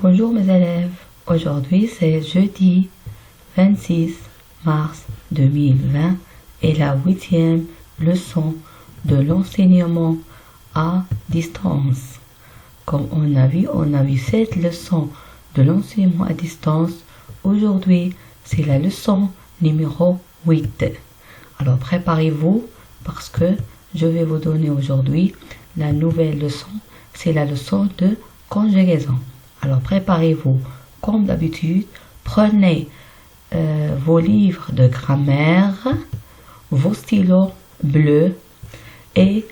Bonjour mes élèves, aujourd'hui c'est jeudi 26 mars 2020 et la 8e leçon de l'enseignement à distance. Comme on a vu cette leçon de l'enseignement à distance. Aujourd'hui, c'est la leçon numéro 8. Alors préparez-vous parce que je vais vous donner aujourd'hui la nouvelle leçon. C'est la leçon de conjugaison. Alors préparez-vous comme d'habitude. Prenez vos livres de grammaire, vos stylos bleus et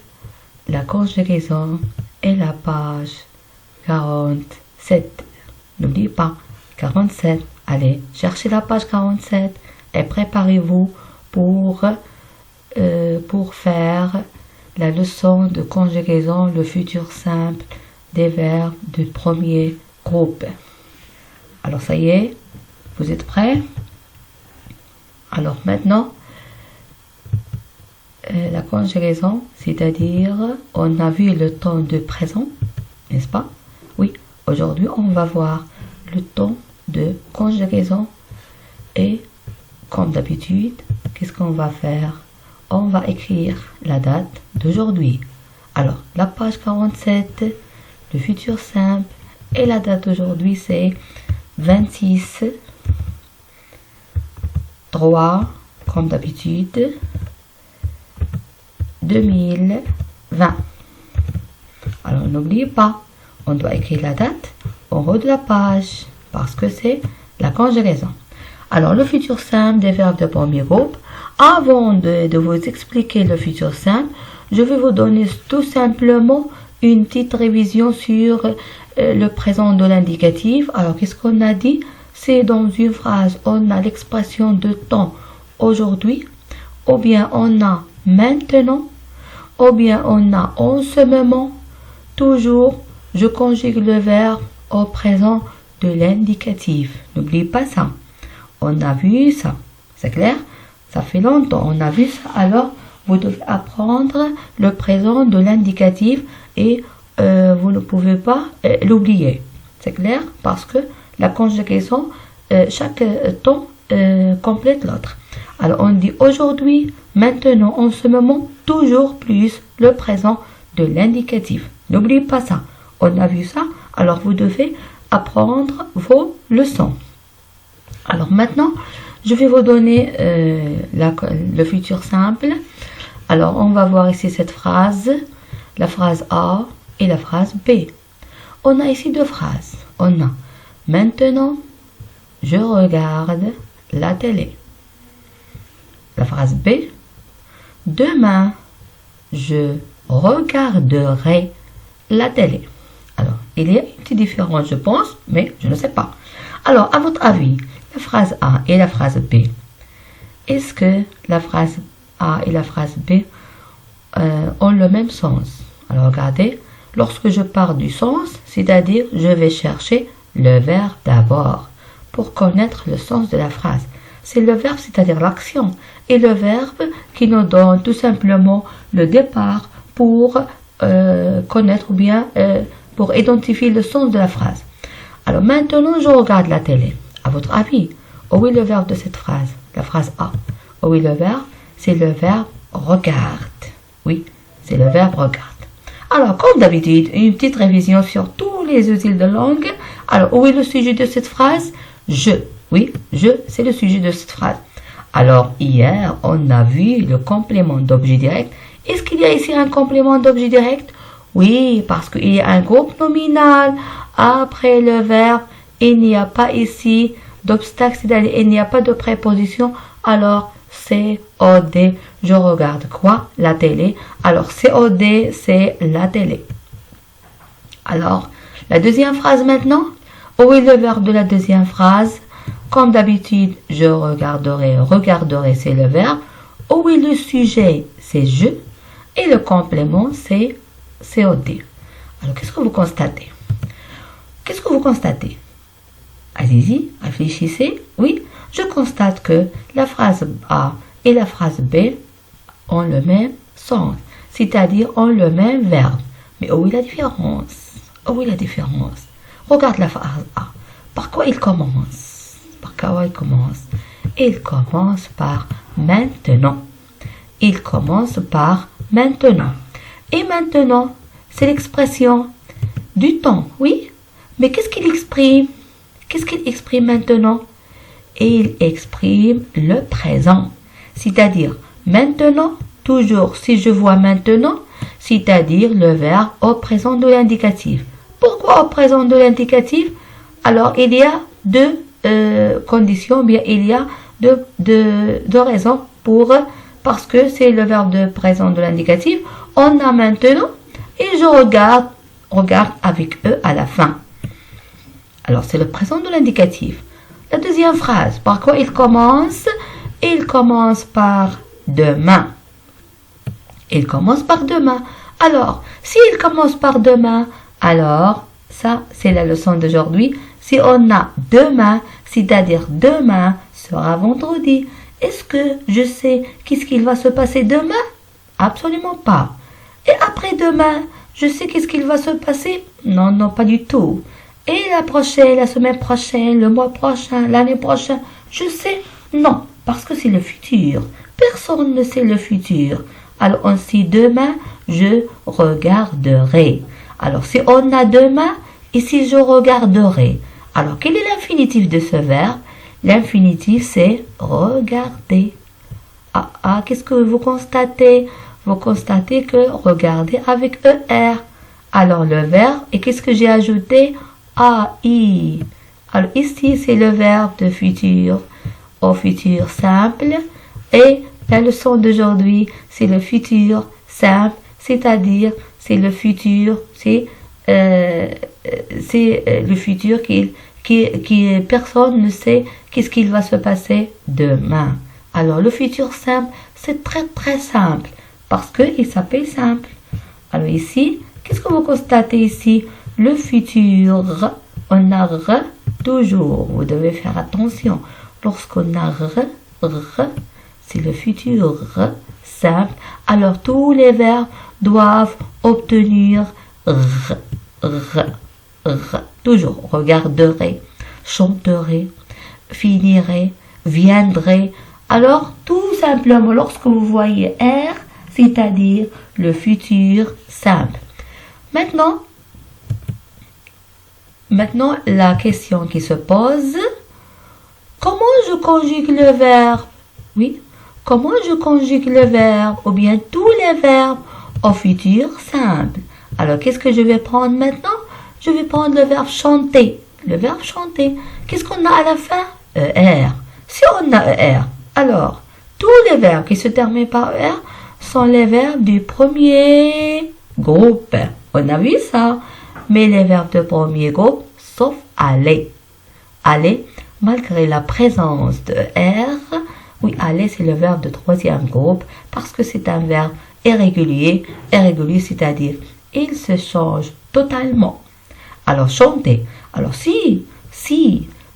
la conjugaison est la page 47. N'oubliez pas, 47. Allez, cherchez la page 47 et préparez-vous pour faire la leçon de conjugaison, le futur simple des verbes du premier groupe. Alors ça y est, vous êtes prêts? Alors maintenant, la conjugaison, c'est-à-dire on a vu le temps de présent, n'est-ce pas? Oui, aujourd'hui on va voir le temps de conjugaison et comme d'habitude, qu'est-ce qu'on va faire? On va écrire la date d'aujourd'hui. Alors, la page 47, le futur simple et la date d'aujourd'hui c'est 26 3 comme d'habitude 2020. Alors n'oubliez pas, on doit écrire la date en haut de la page parce que c'est la conjugaison. Alors le futur simple des verbes de premier groupe. Avant de vous expliquer le futur simple, je vais vous donner tout simplement une petite révision sur le présent de l'indicatif. Alors qu'est-ce qu'on a dit? C'est dans une phrase, on a l'expression de temps aujourd'hui, ou bien on a maintenant, ou bien on a en ce moment. Toujours, je conjugue le verbe au présent de l'indicatif. N'oubliez pas ça. On a vu ça. C'est clair? Ça fait longtemps. On a vu ça. Alors, vous devez apprendre le présent de l'indicatif et vous ne pouvez pas l'oublier. C'est clair? Parce que la conjugaison, chaque temps complète l'autre. Alors, on dit aujourd'hui, maintenant, en ce moment, toujours plus le présent de l'indicatif. N'oubliez pas ça. On a vu ça. Alors, vous devez apprendre vos leçons. Alors, maintenant, je vais vous donner le futur simple. Alors, on va voir ici cette phrase, la phrase A et la phrase B. On a ici deux phrases. On a maintenant, je regarde la télé. La phrase B, demain, je regarderai la télé. Alors, il y a une petite différence, je pense, mais je ne sais pas. Alors, à votre avis, la phrase A et la phrase B, est-ce que la phrase A et la phrase B ont le même sens? Alors, regardez, lorsque je pars du sens, c'est-à-dire je vais chercher le verbe d'abord pour connaître le sens de la phrase. C'est le verbe, c'est-à-dire l'action, et le verbe qui nous donne tout simplement le départ pour connaître ou bien pour identifier le sens de la phrase. Alors maintenant, je regarde la télé. À votre avis, où est le verbe de cette phrase? La phrase A. Où est le verbe? C'est le verbe regarde. Oui, c'est le verbe regarde. Alors, comme d'habitude, une petite révision sur tous les outils de langue. Alors, où est le sujet de cette phrase? Je. Oui, je, c'est le sujet de cette phrase. Alors, hier, on a vu le complément d'objet direct. Est-ce qu'il y a ici un complément d'objet direct? Oui, parce qu'il y a un groupe nominal après le verbe. Il n'y a pas ici d'obstacle, c'est-à-dire il n'y a pas de préposition. Alors, COD, je regarde quoi? La télé. Alors, COD, c'est la télé. Alors, la deuxième phrase maintenant. Où est le verbe de la deuxième phrase? Comme d'habitude, je regarderai. Regarderai, c'est le verbe. Où est le sujet? C'est je. Et le complément, c'est COD. Alors, qu'est-ce que vous constatez? Qu'est-ce que vous constatez? Allez-y, réfléchissez. Oui, je constate que la phrase A et la phrase B ont le même sens, c'est-à-dire ont le même verbe. Mais où est la différence? Où est la différence? Regarde la phrase A. Par quoi il commence? Par quoi il commence? Il commence par maintenant. Il commence par maintenant. Et maintenant, c'est l'expression du temps, oui? Mais qu'est-ce qu'il exprime? Qu'est-ce qu'il exprime maintenant? Il exprime le présent. C'est-à-dire, maintenant, toujours, si je vois maintenant, c'est-à-dire le verbe au présent de l'indicatif. Pourquoi au présent de l'indicatif? Alors, il y a deux conditions, bien, il y a deux raisons parce que c'est le verbe de présent de l'indicatif. On a maintenant et je regarde avec eux à la fin. Alors, c'est le présent de l'indicatif. La deuxième phrase, par quoi il commence? Il commence par demain. Il commence par demain. Alors, s'il commence par demain, alors, ça, c'est la leçon d'aujourd'hui. Si on a demain, c'est-à-dire demain sera vendredi, est-ce que je sais qu'est-ce qu'il va se passer demain? Absolument pas. Et après-demain, je sais qu'est-ce qu'il va se passer? Non, non, pas du tout. Et la prochaine, la semaine prochaine, le mois prochain, l'année prochaine, je sais? Non, parce que c'est le futur. Personne ne sait le futur. Alors, on dit demain, je regarderai. Alors, si on a demain, ici, je regarderai. Alors, quel est l'infinitif de ce verbe? L'infinitif, c'est regarder. Qu'est-ce que vous constatez? Vous constatez que regarder avec ER. Alors, le verbe, et qu'est-ce que j'ai ajouté? AI. Alors, ici, c'est le verbe de futur, au futur simple. Et la leçon d'aujourd'hui, c'est le futur simple, c'est-à-dire, c'est le futur, c'est le futur qui personne ne sait qu'est-ce qu'il va se passer demain. Alors, le futur simple, c'est très très simple, parce qu'il s'appelle simple. Alors ici, qu'est-ce que vous constatez ici? Le futur, on a re toujours. Vous devez faire attention. Lorsqu'on a re, c'est le futur simple. Alors, tous les verbes doivent obtenir toujours. Regarderai, chanterai, finirai, viendrai. Alors, tout simplement, lorsque vous voyez R, c'est-à-dire le futur simple. Maintenant, la question qui se pose, comment je conjugue le verbe? Oui, comment je conjugue le verbe ou bien tous les verbes au futur simple? Alors, qu'est-ce que je vais prendre maintenant? Je vais prendre le verbe chanter. Le verbe chanter. Qu'est-ce qu'on a à la fin? ER. Si on a ER, alors, tous les verbes qui se terminent par ER sont les verbes du premier groupe. On a vu ça. Mais les verbes de premier groupe, sauf aller. Aller, malgré la présence de R, oui, aller, c'est le verbe de troisième groupe parce que c'est un verbe irrégulier. Irrégulier, c'est-à-dire, il se change totalement. Alors, chanter. Alors, si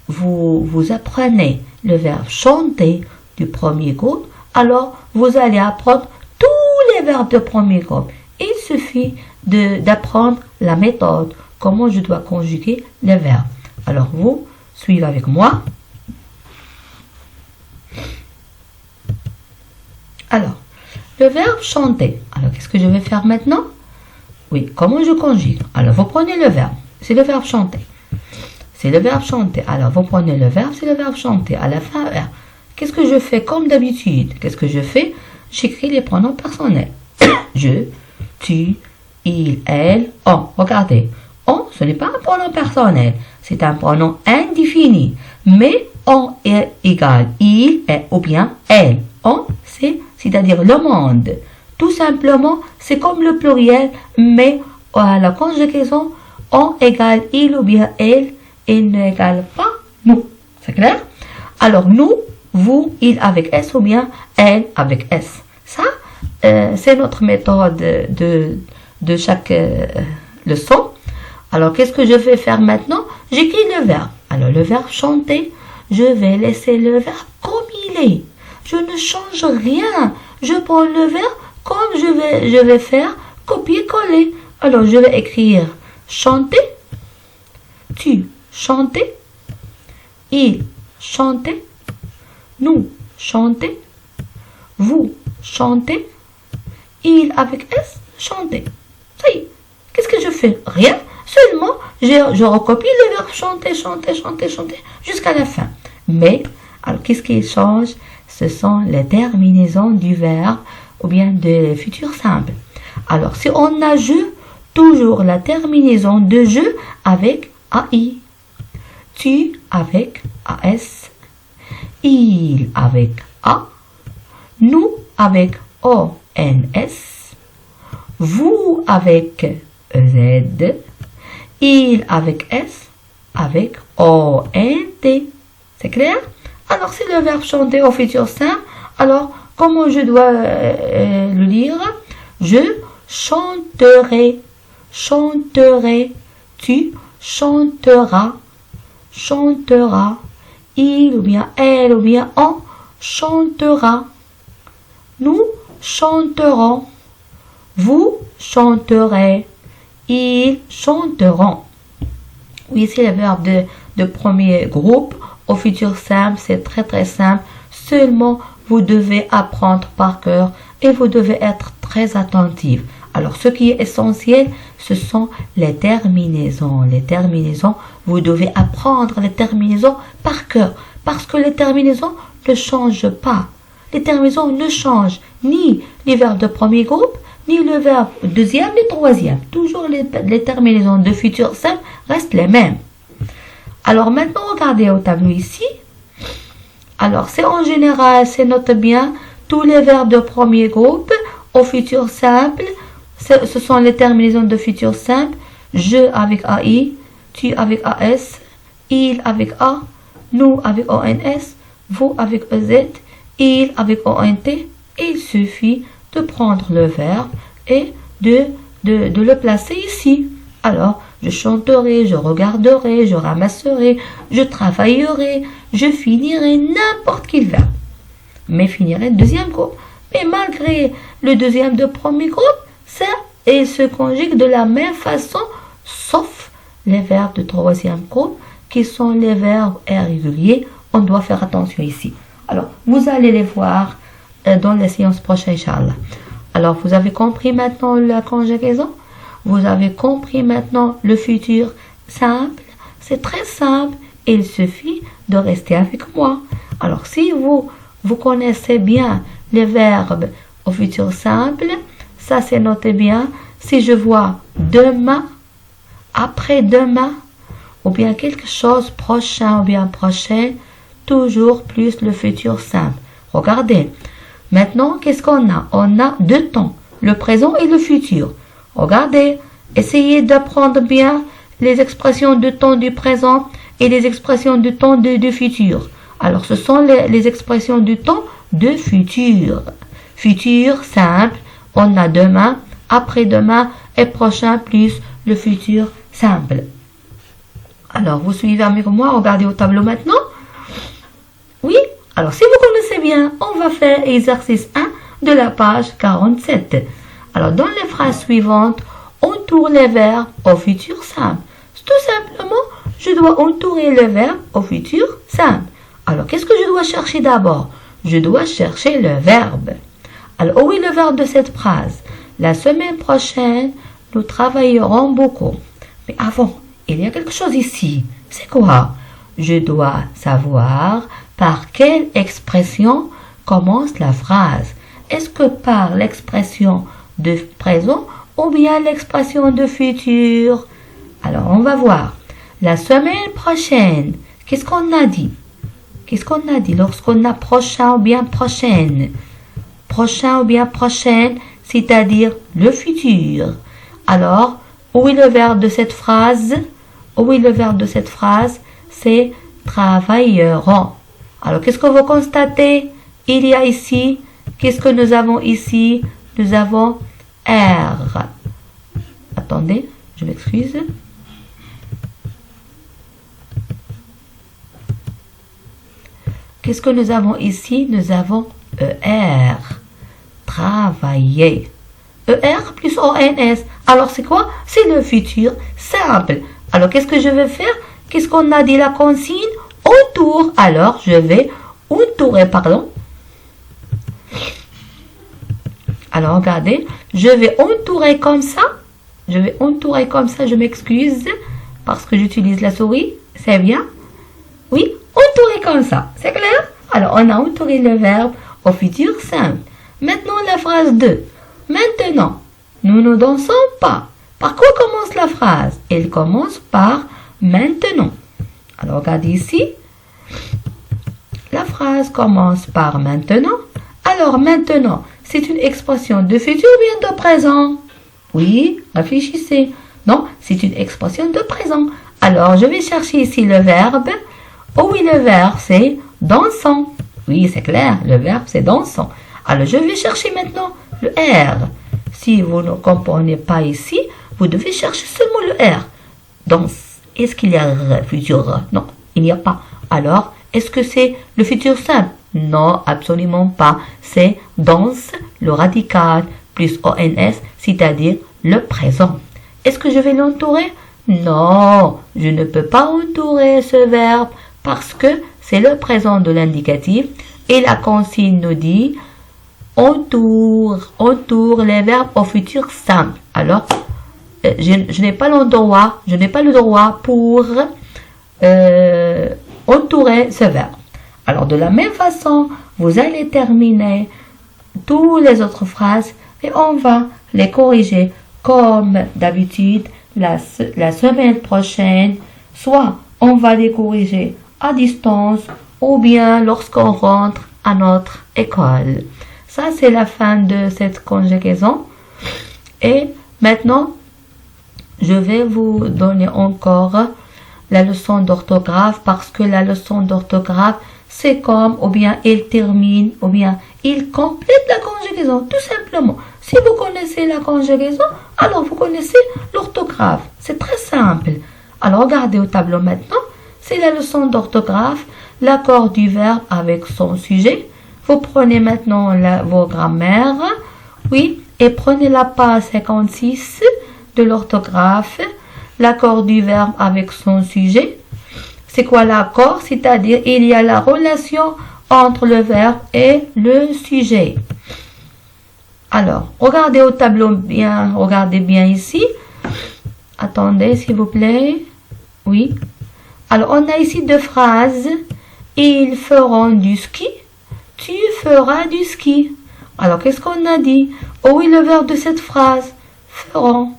vous apprenez le verbe chanter du premier groupe, alors vous allez apprendre tous les verbes de premier groupe. Il suffit d'apprendre la méthode, comment je dois conjuguer les verbes. Alors, vous suivez avec moi. Alors, le verbe chanter. Alors, qu'est-ce que je vais faire maintenant? Oui, comment je conjugue? Alors, vous prenez le verbe. C'est le verbe chanter. C'est le verbe chanter. Alors, vous prenez le verbe, c'est le verbe chanter. À la fin, R. Qu'est-ce que je fais comme d'habitude? Qu'est-ce que je fais? J'écris les pronoms personnels. Je, tu, il, elle, on. Regardez. On, ce n'est pas un pronom personnel. C'est un pronom indéfini. Mais on est égal il est ou bien elle. On, c'est-à-dire le monde. Tout simplement, c'est comme le pluriel, mais à la conjugaison, on égale il ou bien elle, et n'égale pas nous. C'est clair? Alors, nous, vous, il avec S ou bien elle avec S. Ça, c'est notre méthode de chaque leçon. Alors, qu'est-ce que je vais faire maintenant? J'écris le verbe. Alors, le verbe chanter, je vais laisser le verbe comme il est. Je ne change rien. Je prends le verbe comme je vais faire copier-coller. Alors, je vais écrire chanter. Tu chantait. Il chantait. Nous chantait. Vous chantez. Il avec S chantait. Ça y est. Qu'est-ce que je fais? Rien. Seulement, je recopie le verbe chanter, chanter, chanter, chanter jusqu'à la fin. Mais, alors qu'est-ce qui change? Ce sont les terminaisons du verbe ou bien de futur simple. Alors, si on a je, toujours la terminaison de je avec AI. Tu avec AS. Il avec A. Nous avec ONS. Vous avec Z. Il avec S. Avec ONT. C'est clair? Alors, si le verbe chanter au futur simple, alors, comment je dois le lire? Je chanterai. Chanterai. Tu chanteras. Chantera. Il ou bien elle ou bien on chantera. Nous chanterons. Vous chanterez. Ils chanteront. Oui, c'est le verbe de premier groupe. Au futur simple, c'est très très simple. Seulement, vous devez apprendre par cœur et vous devez être très attentif. Alors, ce qui est essentiel, ce sont les terminaisons. Les terminaisons, vous devez apprendre les terminaisons par cœur. Parce que les terminaisons ne changent pas. Les terminaisons ne changent ni les verbes de premier groupe, ni le verbe deuxième, ni troisième. Toujours les terminaisons de futur simple restent les mêmes. Alors maintenant, regardez au tableau ici. Alors, c'est en général, c'est note bien, tous les verbes de premier groupe au futur simple, ce sont les terminaisons de futur simple. Je avec AI, tu avec AS, il avec A, nous avec ONS, vous avec EZ, il avec ONT. Il suffit de prendre le verbe et de le placer ici. Alors, je chanterai, je regarderai, je ramasserai, je travaillerai, je finirai n'importe quel verbe. Mais finirai le deuxième groupe. Mais malgré le deuxième de premier groupe, ça, il se conjugue de la même façon, sauf les verbes de troisième groupe, qui sont les verbes irréguliers. On doit faire attention ici. Alors, vous allez les voir dans les séances prochaines, Inch'Allah. Alors, vous avez compris maintenant la conjugaison? Vous avez compris maintenant le futur simple? C'est très simple. Il suffit de rester avec moi. Alors, si vous connaissez bien les verbes au futur simple, ça c'est noté bien. Si je vois demain, après-demain, ou bien quelque chose prochain ou bien prochain, toujours plus le futur simple. Regardez. Maintenant, qu'est-ce qu'on a? On a deux temps, le présent et le futur. Regardez, essayez d'apprendre bien les expressions de temps du présent et les expressions de temps du futur. Alors, ce sont les expressions du temps de futur. Futur simple, on a demain, après-demain et prochain plus le futur simple. Alors, vous suivez avec moi, regardez au tableau maintenant. Oui? Alors, si vous connaissez bien, on va faire exercice 1 de la page 47. Alors, dans les phrases suivantes, on tourne les verbes au futur simple. Tout simplement, je dois entourer le verbe au futur simple. Alors, qu'est-ce que je dois chercher d'abord? Je dois chercher le verbe. Alors, où est le verbe de cette phrase? La semaine prochaine, nous travaillerons beaucoup. Mais avant, il y a quelque chose ici. C'est quoi? Je dois savoir par quelle expression commence la phrase. Est-ce que par l'expression de présent ou bien l'expression de futur? Alors, on va voir. La semaine prochaine, qu'est-ce qu'on a dit? Qu'est-ce qu'on a dit lorsqu'on a prochain ou bien prochaine? Prochain ou bien prochaine, c'est-à-dire le futur. Alors, où est le verbe de cette phrase? Où est le verbe de cette phrase? C'est travailleront. Alors, qu'est-ce que vous constatez? Il y a ici, qu'est-ce que nous avons ici? Nous avons R. Attendez, je m'excuse. Qu'est-ce que nous avons ici? Nous avons ER. Travailler. ER plus ONS. Alors, c'est quoi? C'est le futur simple. Alors, qu'est-ce que je vais faire? qu'est-ce qu'on a dit la consigne? Autour. Alors, je vais entourer, pardon. Alors, regardez, je vais entourer comme ça. Je vais entourer comme ça, je m'excuse parce que j'utilise la souris. C'est bien? Oui, entourer comme ça. C'est clair? Alors, on a entouré le verbe au futur simple. Maintenant, la phrase 2. Maintenant, nous ne dansons pas. Par quoi commence la phrase? Elle commence par maintenant. Alors, regardez ici. La phrase commence par maintenant. Alors, maintenant, c'est une expression de futur ou bien de présent? Oui, réfléchissez. Non, c'est une expression de présent. Alors, je vais chercher ici le verbe. Oh oui, le verbe, c'est dansant. Oui, c'est clair, le verbe, c'est dansant. Alors, je vais chercher maintenant le R. Si vous ne comprenez pas ici, vous devez chercher seulement le R. Danse. Est-ce qu'il y a futur? Non, il n'y a pas. Alors, est-ce que c'est le futur simple? Non, absolument pas. C'est danse, le radical, plus ONS, c'est-à-dire le présent. Est-ce que je vais l'entourer? Non, je ne peux pas entourer ce verbe parce que c'est le présent de l'indicatif et la consigne nous dit entoure les verbes au futur simple. Alors, je n'ai pas le droit pour entourer ce verbe. Alors, de la même façon, vous allez terminer toutes les autres phrases et on va les corriger comme d'habitude la semaine prochaine. Soit on va les corriger à distance ou bien lorsqu'on rentre à notre école. Ça, c'est la fin de cette conjugaison. Et maintenant, je vais vous donner encore la leçon d'orthographe parce que la leçon d'orthographe, c'est comme, ou bien il termine, ou bien il complète la conjugaison, tout simplement. Si vous connaissez la conjugaison, alors vous connaissez l'orthographe. C'est très simple. Alors, regardez au tableau maintenant. C'est la leçon d'orthographe, l'accord du verbe avec son sujet. Vous prenez maintenant vos grammaires, oui, et prenez la page 56 de l'orthographe, l'accord du verbe avec son sujet. C'est quoi l'accord? C'est-à-dire, il y a la relation entre le verbe et le sujet. Alors, regardez au tableau bien, regardez bien ici. Attendez, s'il vous plaît. Oui. Alors, on a ici deux phrases. Ils feront du ski. Tu feras du ski. Alors, qu'est-ce qu'on a dit? Oh oui, le verbe de cette phrase. Feront.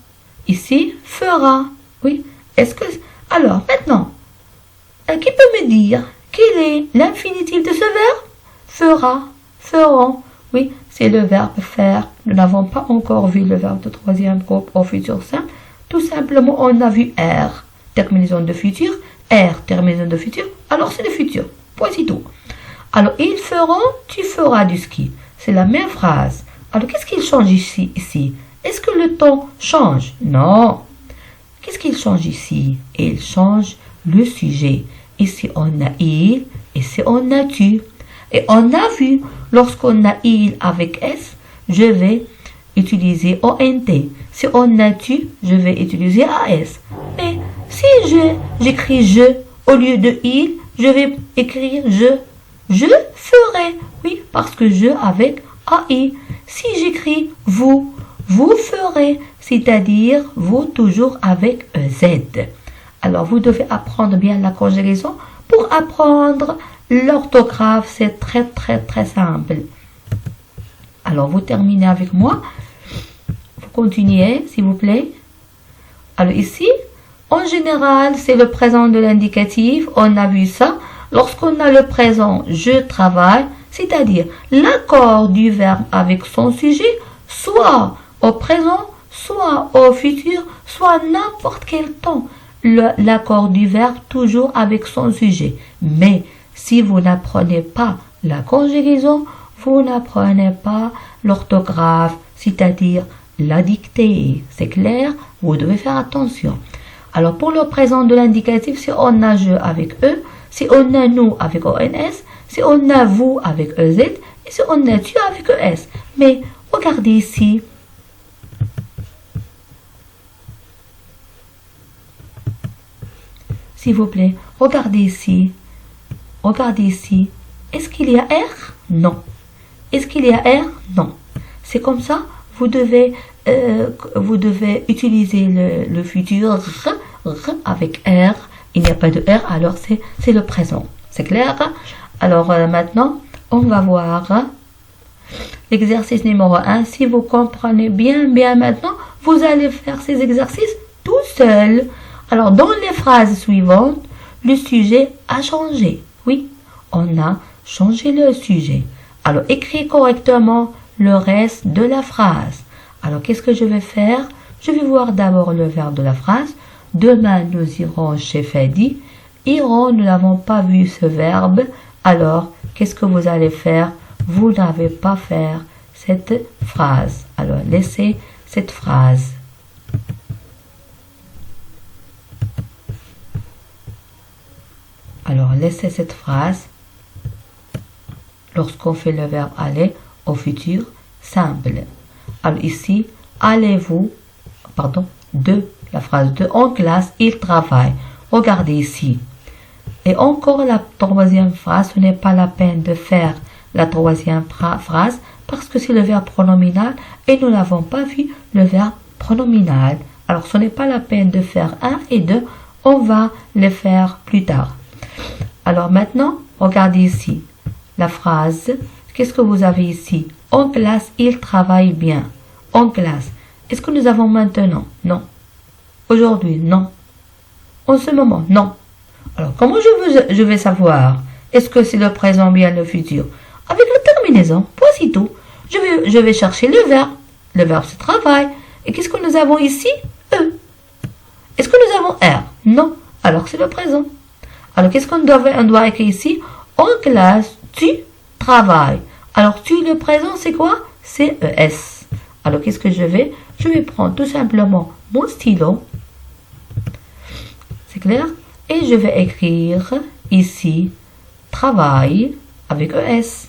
Ici, fera. Oui. Est-ce que... Alors, maintenant, qui peut me dire quel est l'infinitif de ce verbe? Fera. Feront. Oui, c'est le verbe faire. Nous n'avons pas encore vu le verbe de troisième groupe au futur simple. Tout simplement, on a vu R, terminaison de futur. R, terminaison de futur. Alors, c'est le futur. Point, c'est tout. Alors, ils feront, tu feras du ski. C'est la même phrase. Alors, qu'est-ce qu'il change ici? Est-ce que le temps change? Non. Qu'est-ce qu'il change ici? Il change le sujet. Ici, on a il. Ici, on a tu. Et on a vu, lorsqu'on a il avec S, je vais utiliser ONT. Si on a tu, je vais utiliser AS. Mais si j'écris je au lieu de il, je vais écrire je. Je ferai. Oui, parce que je avec AI. Si j'écris vous, vous ferez. C'est-à-dire vous toujours avec EZ. Alors, vous devez apprendre bien la conjugaison. Pour apprendre l'orthographe, c'est très, très, très simple. Alors, vous terminez avec moi. Vous continuez, s'il vous plaît. Alors, ici, en général, c'est le présent de l'indicatif. On a vu ça. Lorsqu'on a le présent, je travaille, c'est-à-dire l'accord du verbe avec son sujet, soit au présent, soit au futur, soit n'importe quel temps. L'accord du verbe toujours avec son sujet. Mais si vous n'apprenez pas la conjugaison, vous n'apprenez pas l'orthographe, c'est-à-dire la dictée. C'est clair? Vous devez faire attention. Alors, pour le présent de l'indicatif, si on a je avec E, si on a nous avec ONS, si on a vous avec EZ, et si on a tu avec ES. Mais regardez ici. s'il vous plaît, regardez ici. Regardez ici. Est-ce qu'il y a R? Non. Est-ce qu'il y a R? Non. C'est comme ça, vous devez utiliser le futur avec R. Il n'y a pas de R, alors c'est le présent. C'est clair? Alors maintenant, on va voir l'exercice numéro 1. Si vous comprenez bien maintenant, vous allez faire ces exercices tout seul. Alors, dans les phrases suivantes, le sujet a changé. Oui, on a changé le sujet. Alors, écris correctement le reste de la phrase. Alors, qu'est-ce que je vais faire? Je vais voir d'abord le verbe de la phrase. Demain, nous irons chez Fadi. Irons, nous n'avons pas vu ce verbe. Alors, qu'est-ce que vous allez faire? Vous n'avez pas faire cette phrase. Alors, laissez cette phrase. Alors, laissez cette phrase lorsqu'on fait le verbe aller au futur simple. Alors, ici, allez-vous, la phrase 2, en classe, il travaille. Regardez ici. Et encore la troisième phrase, ce n'est pas la peine de faire la troisième phrase parce que c'est le verbe pronominal et nous n'avons pas vu le verbe pronominal. Alors, ce n'est pas la peine de faire 1 et 2, on va les faire plus tard. Alors maintenant, regardez ici la phrase. Qu'est-ce que vous avez ici? En classe, il travaille bien. En classe. Est-ce que nous avons maintenant? Non. Aujourd'hui? Non. En ce moment? Non. Alors, comment je vais savoir? Est-ce que c'est le présent ou bien le futur? Avec la terminaison. Voici tout. Je vais chercher le verbe. Le verbe, c'est travail. Et qu'est-ce que nous avons ici? E. Est-ce que nous avons R? Non. Alors, c'est le présent. Alors, qu'est-ce qu'on doit écrire ici? En classe, tu travailles. Alors, tu, le présent, c'est quoi? C'est ES. Alors, qu'est-ce que je vais prendre tout simplement mon stylo. C'est clair? Et je vais écrire ici travail avec ES.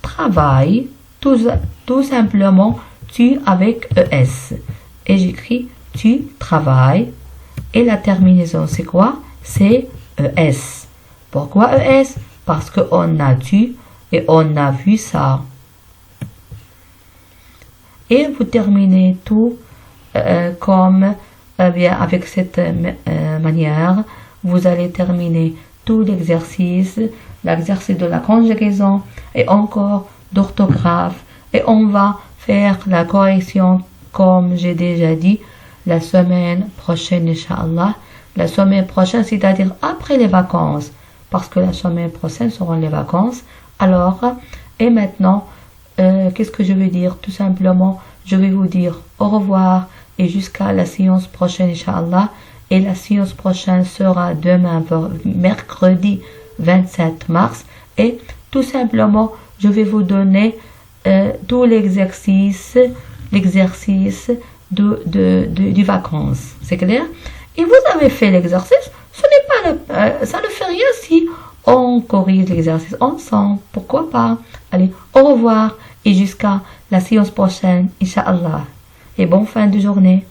Travail, tout simplement tu avec ES. Et j'écris tu travailles. Et la terminaison, c'est quoi? C'est ES. Pourquoi ES? Parce qu'on a tu et on a vu ça. Et vous terminez tout comme bien avec cette manière. Vous allez terminer tout l'exercice de la conjugaison et encore d'orthographe. Et on va faire la correction comme j'ai déjà dit la semaine prochaine, Inch'Allah. La semaine prochaine, c'est-à-dire après les vacances. Parce que la semaine prochaine seront les vacances. Alors, et maintenant, qu'est-ce que je vais dire? Tout simplement, je vais vous dire au revoir et jusqu'à la séance prochaine, Inch'Allah. Et la séance prochaine sera demain, mercredi 27 mars. Et tout simplement, je vais vous donner tout l'exercice du vacances. C'est clair? Et vous avez fait l'exercice. Ça ne fait rien si on corrige l'exercice ensemble. Pourquoi pas? Allez, au revoir et jusqu'à la séance prochaine, Inch'Allah. Et bonne fin de journée.